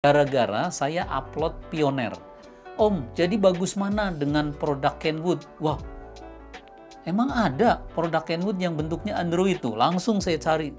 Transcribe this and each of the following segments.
Gara-gara saya upload Pioneer. Om, jadi bagus mana dengan produk Kenwood? Wah, emang ada produk Kenwood yang bentuknya Android tuh? Langsung saya cari,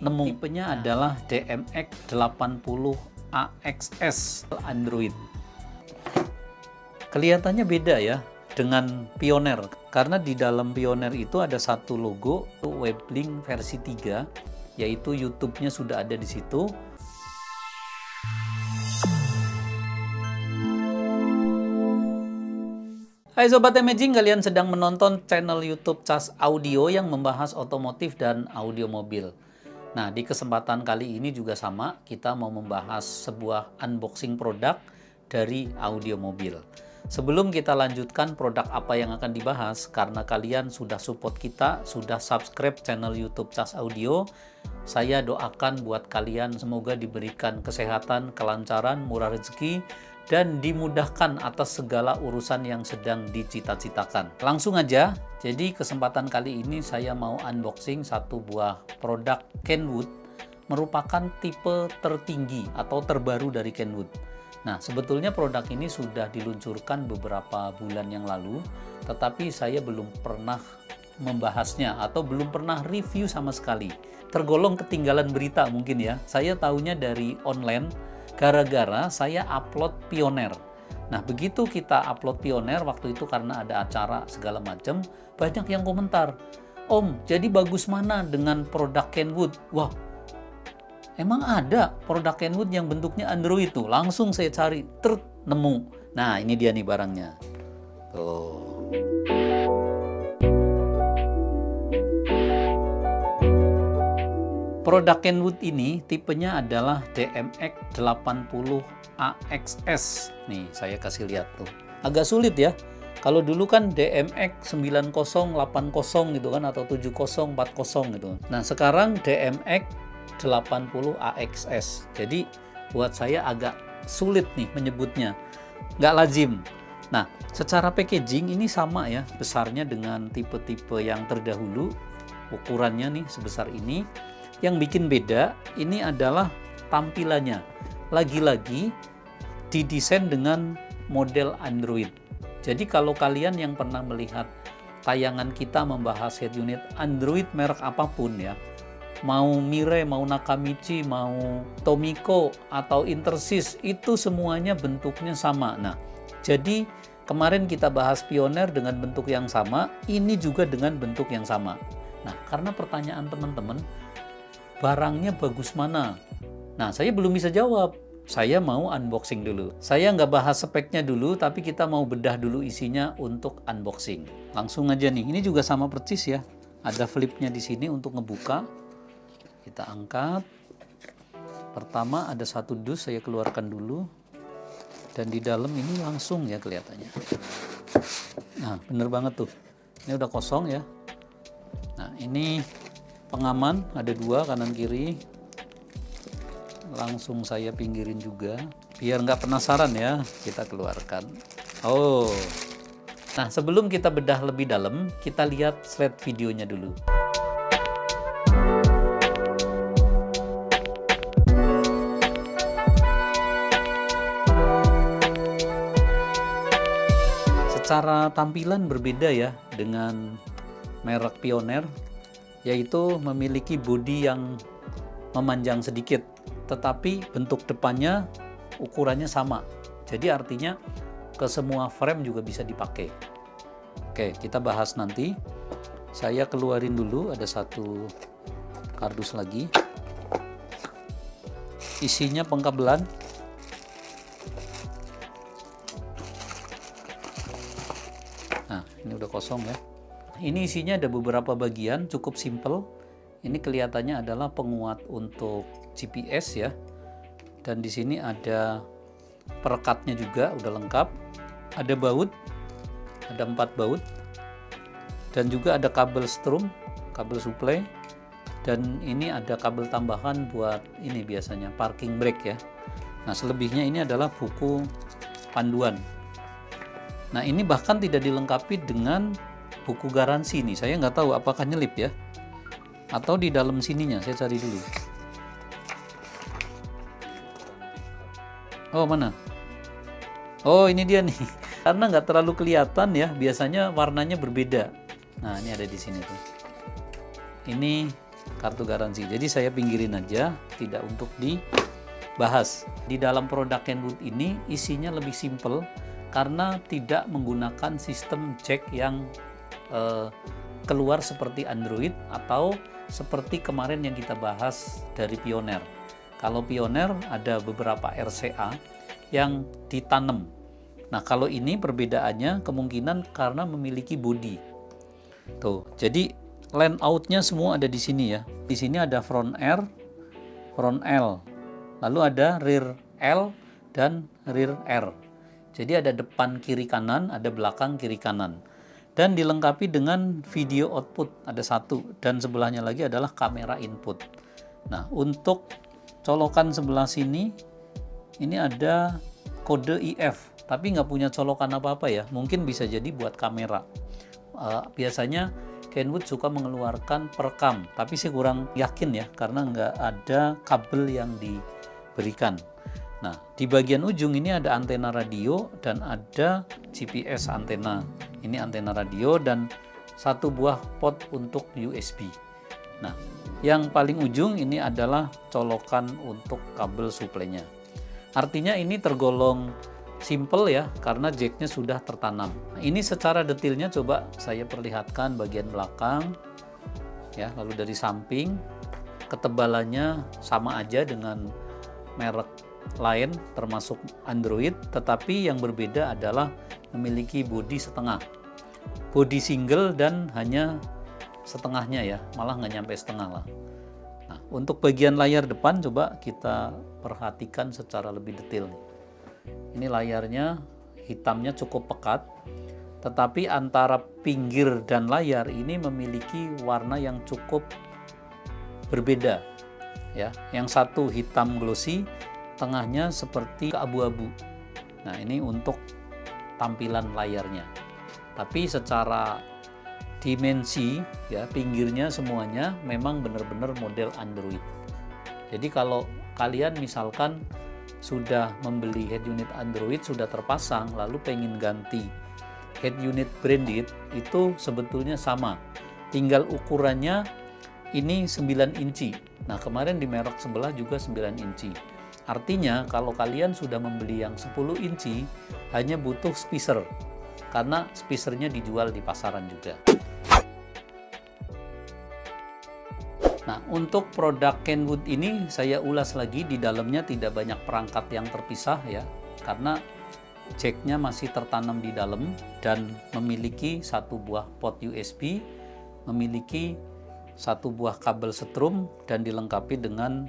nemu. Tipenya adalah DMX 80 AXS Android. Kelihatannya beda ya dengan Pioneer, karena di dalam Pioneer itu ada satu logo, Weblink versi 3, yaitu YouTube-nya sudah ada di situ. Hai Sobat Imaging, kalian sedang menonton channel YouTube Cas Audio yang membahas otomotif dan audio mobil. Nah, di kesempatan kali ini juga sama, kita mau membahas sebuah unboxing produk dari audio mobil. Sebelum kita lanjutkan produk apa yang akan dibahas, karena kalian sudah support kita, sudah subscribe channel YouTube Cas Audio, saya doakan buat kalian semoga diberikan kesehatan, kelancaran, murah rezeki, dan dimudahkan atas segala urusan yang sedang dicita-citakan. Langsung aja, jadi kesempatan kali ini saya mau unboxing satu buah produk Kenwood, merupakan tipe tertinggi atau terbaru dari Kenwood. Nah, sebetulnya produk ini sudah diluncurkan beberapa bulan yang lalu, tetapi saya belum pernah membahasnya atau belum pernah review sama sekali. Tergolong ketinggalan berita mungkin ya. Saya tahunya dari online, gara-gara saya upload Pioneer. Nah, begitu kita upload Pioneer waktu itu karena ada acara segala macam, banyak yang komentar, Om, jadi bagus mana dengan produk Kenwood? Wah, emang ada produk Kenwood yang bentuknya Android tuh? Langsung saya cari, nemu. Nah, ini dia nih barangnya. Tuh. Produk Kenwood ini tipenya adalah DMX 80 AXS. Nih, saya kasih lihat tuh. Agak sulit ya. Kalau dulu kan DMX 9080 gitu kan, atau 7040 gitu. Nah, sekarang DMX 80 AXS. Jadi, buat saya agak sulit nih menyebutnya. Nggak lazim. Nah, secara packaging ini sama ya, besarnya dengan tipe-tipe yang terdahulu. Ukurannya nih sebesar ini. Yang bikin beda ini adalah tampilannya. Lagi-lagi didesain dengan model Android. Jadi kalau kalian yang pernah melihat tayangan kita membahas head unit Android merek apapun ya, mau Mirai, mau Nakamichi, mau Tomiko atau Intersys, itu semuanya bentuknya sama. Nah, jadi kemarin kita bahas Pioneer dengan bentuk yang sama, ini juga dengan bentuk yang sama. Nah, karena pertanyaan teman-teman, barangnya bagus mana? Nah, saya belum bisa jawab. Saya mau unboxing dulu. Saya nggak bahas speknya dulu, tapi kita mau bedah dulu isinya untuk unboxing. Langsung aja nih. Ini juga sama persis ya. Ada flipnya di sini untuk ngebuka. Kita angkat. Pertama ada satu dus, saya keluarkan dulu. Dan di dalam ini langsung ya kelihatannya. Nah, bener banget tuh. Ini udah kosong ya. Nah, ini pengaman ada dua, kanan kiri. Langsung saya pinggirin juga biar nggak penasaran ya, kita keluarkan. Oh, nah sebelum kita bedah lebih dalam, kita lihat slide videonya dulu. Secara tampilan berbeda ya dengan merek Pioneer, yaitu memiliki bodi yang memanjang sedikit, tetapi bentuk depannya ukurannya sama. Jadi artinya ke semua frame juga bisa dipakai. Oke, kita bahas nanti. Saya keluarin dulu, ada satu kardus lagi. Isinya pengkabelan. Nah, ini udah kosong ya. Ini isinya ada beberapa bagian, cukup simple. Ini kelihatannya adalah penguat untuk GPS ya. Dan di sini ada perekatnya juga, udah lengkap. Ada baut, ada 4 baut. Dan juga ada kabel strum, kabel supply. Dan ini ada kabel tambahan buat ini biasanya parking brake ya. Nah, selebihnya ini adalah buku panduan. Nah, ini bahkan tidak dilengkapi dengan buku garansi nih. Saya nggak tahu apakah nyelip ya, atau di dalam sininya. Saya cari dulu. Oh, mana? Oh, ini dia nih. Karena nggak terlalu kelihatan ya, biasanya warnanya berbeda. Nah, ini ada di sini tuh. Ini kartu garansi. Jadi saya pinggirin aja, tidak untuk dibahas. Di dalam produk Kenwood ini isinya lebih simple karena tidak menggunakan sistem jack yang keluar seperti Android atau seperti kemarin yang kita bahas dari Pioneer. Kalau Pioneer ada beberapa RCA yang ditanam. Nah, kalau ini perbedaannya kemungkinan karena memiliki body. Tuh, jadi line out-nya semua ada di sini ya. Di sini ada front R, front L. Lalu ada rear L dan rear R. Jadi ada depan kiri kanan, ada belakang kiri kanan. Dan dilengkapi dengan video output, ada satu. Dan sebelahnya lagi adalah kamera input. Nah, untuk colokan sebelah sini, ini ada kode IF. Tapi nggak punya colokan apa-apa ya. Mungkin bisa jadi buat kamera. Biasanya Kenwood suka mengeluarkan perekam. Tapi saya kurang yakin ya, karena nggak ada kabel yang diberikan. Nah, di bagian ujung ini ada antena radio dan ada GPS antena. Ini antena radio dan satu buah pot untuk USB. Nah, yang paling ujung ini adalah colokan untuk kabel suplainya. Artinya ini tergolong simple ya, karena jacknya sudah tertanam. Nah, ini secara detailnya coba saya perlihatkan bagian belakang ya, lalu dari samping. Ketebalannya sama aja dengan merek lain termasuk Android, tetapi yang berbeda adalah memiliki bodi setengah, bodi single dan hanya setengahnya ya, malah nggak nyampe setengah lah. Nah, untuk bagian layar depan coba kita perhatikan secara lebih detail. Ini layarnya hitamnya cukup pekat, tetapi antara pinggir dan layar ini memiliki warna yang cukup berbeda ya. Yang satu hitam glossy, tengahnya seperti keabu-abu. Nah, ini untuk tampilan layarnya. Tapi secara dimensi ya, pinggirnya semuanya memang benar-benar model Android. Jadi kalau kalian misalkan sudah membeli head unit Android, sudah terpasang, lalu pengen ganti head unit branded, itu sebetulnya sama. Tinggal ukurannya ini 9 inci. Nah, kemarin di merek sebelah juga 9 inci. Artinya kalau kalian sudah membeli yang 10 inci, hanya butuh speaker, karena speakernya dijual di pasaran juga. Nah, untuk produk Kenwood ini saya ulas lagi, di dalamnya tidak banyak perangkat yang terpisah ya, karena jacknya masih tertanam di dalam dan memiliki satu buah port USB, memiliki satu buah kabel setrum dan dilengkapi dengan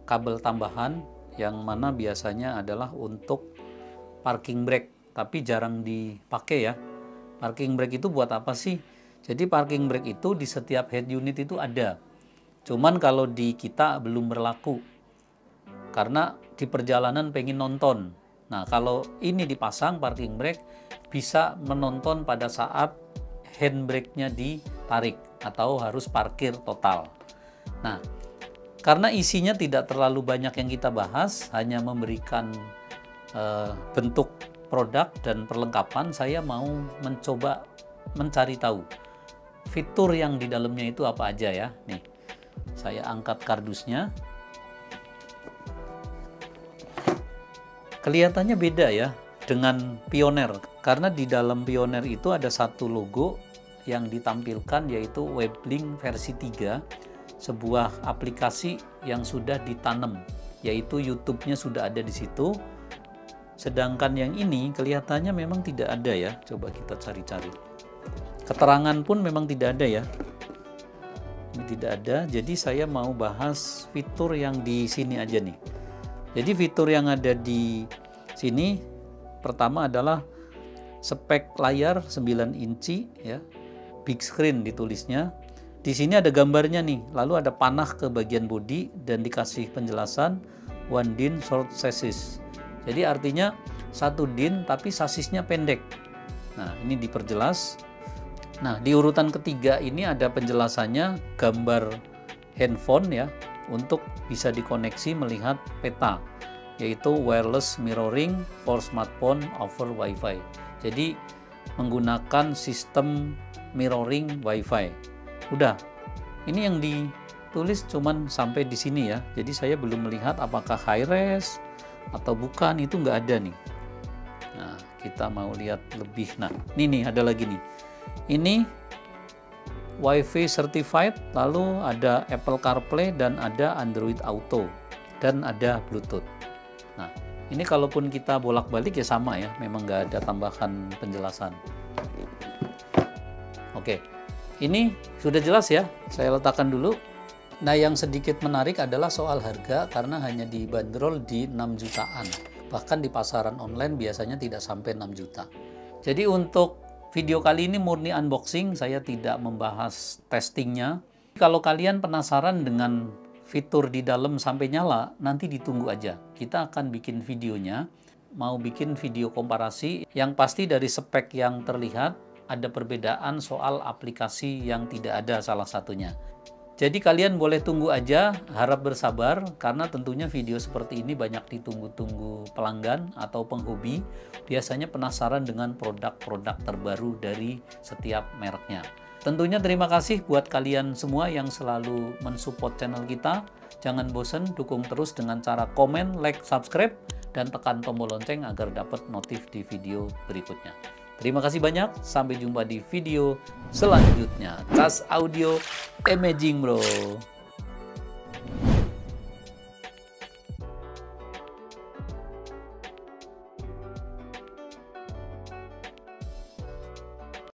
kabel tambahan yang mana biasanya adalah untuk parking brake, tapi jarang dipakai ya. Parking brake itu buat apa sih? Jadi parking brake itu di setiap head unit itu ada. Cuman kalau di kita belum berlaku. Karena di perjalanan pengen nonton. Nah, kalau ini dipasang parking brake bisa menonton pada saat handbrake-nya ditarik atau harus parkir total. Nah, karena isinya tidak terlalu banyak yang kita bahas, hanya memberikan bentuk produk dan perlengkapan, saya mau mencoba mencari tahu fitur yang di dalamnya itu apa aja ya. Nih, saya angkat kardusnya. Kelihatannya beda ya dengan Pioneer, karena di dalam Pioneer itu ada satu logo yang ditampilkan, yaitu Weblink versi 3, sebuah aplikasi yang sudah ditanam, yaitu YouTube-nya sudah ada di situ. Sedangkan yang ini kelihatannya memang tidak ada ya. Coba kita cari-cari. Keterangan pun memang tidak ada ya. Ini tidak ada. Jadi saya mau bahas fitur yang di sini aja nih. Jadi fitur yang ada di sini pertama adalah spek layar 9 inci ya. Big screen ditulisnya. Di sini ada gambarnya nih, lalu ada panah ke bagian bodi dan dikasih penjelasan one din short chassis. Jadi artinya satu din tapi sasisnya pendek. Nah, ini diperjelas. Nah, di urutan ketiga ini ada penjelasannya gambar handphone ya, untuk bisa dikoneksi melihat peta. yaitu wireless mirroring for smartphone over Wi-Fi. Jadi menggunakan sistem mirroring Wi-Fi. Udah, ini yang ditulis cuman sampai di sini ya. Jadi saya belum melihat apakah high res atau bukan, itu nggak ada nih. Nah, kita mau lihat lebih. Nah, ini nih ada lagi nih. Ini Wi-Fi certified, lalu ada Apple CarPlay dan ada Android Auto dan ada Bluetooth. Nah, ini kalaupun kita bolak-balik ya sama ya, memang nggak ada tambahan penjelasan. Oke, ini sudah jelas ya, saya letakkan dulu. Nah, yang sedikit menarik adalah soal harga, karena hanya dibanderol di 6 jutaan. Bahkan di pasaran online biasanya tidak sampai 6 juta. Jadi untuk video kali ini murni unboxing, saya tidak membahas testingnya. Kalau kalian penasaran dengan fitur di dalam sampai nyala, nanti ditunggu aja. Kita akan bikin videonya, mau bikin video komparasi. Yang pasti dari spek yang terlihat, ada perbedaan soal aplikasi yang tidak ada salah satunya. Jadi kalian boleh tunggu aja, harap bersabar, karena tentunya video seperti ini banyak ditunggu-tunggu pelanggan atau penghobi. Biasanya penasaran dengan produk-produk terbaru dari setiap mereknya. Tentunya terima kasih buat kalian semua yang selalu mensupport channel kita. Jangan bosan, dukung terus dengan cara komen, like, subscribe, dan tekan tombol lonceng agar dapat notif di video berikutnya. Terima kasih banyak, sampai jumpa di video selanjutnya. Tas Audio Imaging Bro.